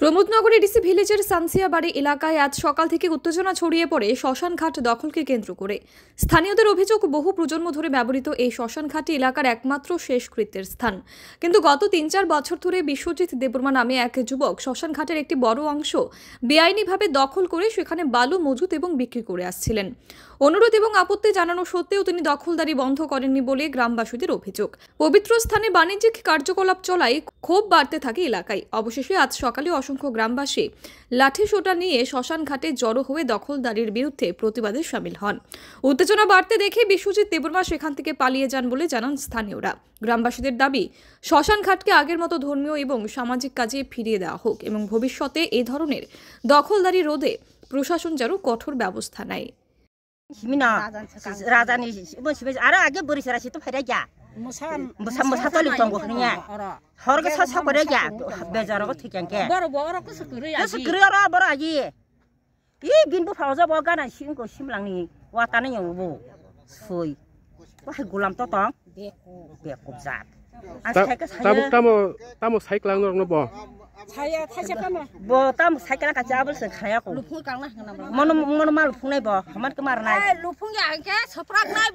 Pramodnagar ADC ভিলেজের সানসিয়াবাড়ি এলাকায় আজ সকাল থেকে উত্তেজনা ছড়িয়ে পড়ে শ্মশানঘাট দখলকে কেন্দ্র করে। স্থানীয়দের অভিযোগ, বহু প্রজন্ম ধরে ব্যবহৃত এই শ্মশানঘাটটি এলাকার একমাত্র শেষকৃত্যের স্থান। কিন্তু গত ৩-৪ বছর ধরে বিশ্বজিৎ দেববর্মা নামে এক যুবক শ্মশানঘাটের একটি বড় অংশ বেআইনিভাবে দখল করে সেখানে বালু মজুত এবং বিক্রি করে আসছিলেন। অনুরোধ এবং আপত্তি জানানো সত্ত্বেও তিনি দখলদারি বন্ধ করেননি বলে গ্রামবাসীদের অভিযোগ। পবিত্র স্থানে বাণিজ্যিক কার্যকলাপ চলায় ক্ষোভ বাড়তে থাকে এলাকায়। অবশেষে আজ সকালে অসংখ্য গ্রামবাসী লাঠিসোঁটা নিয়ে শ্মশান ঘাটে জড়ো হয়ে দখলদারির বিরুদ্ধে প্রতিবাদে সামিল হন। উত্তেজনা বাড়তে দেখে বিশ্বজিৎ দেববর্মা সেখান থেকে পালিয়ে যান বলে জানান স্থানীয়রা। গ্রামবাসীদের দাবি, শ্মশান ঘাটকে আগের মতো ধর্মীয় এবং সামাজিক কাজে ফিরিয়ে দেওয়া হোক এবং ভবিষ্যতে এই ধরনের দখলদারি রোধে প্রশাসন যেন কঠোর ব্যবস্থা নেয়। রাজানি আরো আগে বরিশারা তো ফাইরা যা মোসা তলি দঙ্গ হনিয়া হরগে সা করে যা বেজারগো ঠিকানকে বড় বড় কুসুকুরি আর বড় আজি ই গিনবো ফাওজা বগানা সিংকো সিমলাংনি ওয়াতানে यंबो সই ওই গোলাম তো তং বেকুব জাত তামো সাইকেল আংনো ব saya thase kama bo tam saikala ka jabal se khaya ko lupung kang na mon mal lupung nai bo hamat kemar nai lupung ya ke saprak nai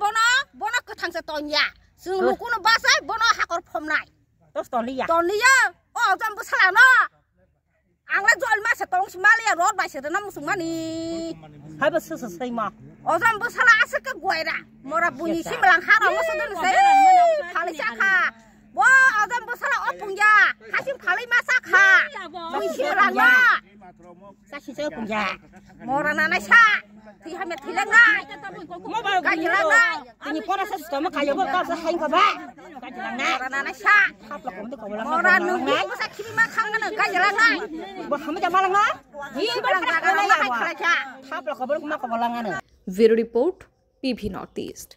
bono kathang se tonya sung lukun basai bono hakor phom nai tos toniya o jam bu sala no angla jol ma se tong simalia road bai se na musung mani hai ba se sai ma o jam bu sala ase ka goira mora buni simlang hara mo se don se khali chakha wo azam busala opungya hasim khalai masakha muisirana sashi pungya morana na sa thi hame thilangai kajilangai ini pora sa sistema kayo bo ka sa hain ka ba kajilangai morana na sa morana ngi sa kimi ma khang na kajilangai bo hame jamalang na hi balang ka na ya thap la ko bo ma ko balang na. Video report, PV Northeast.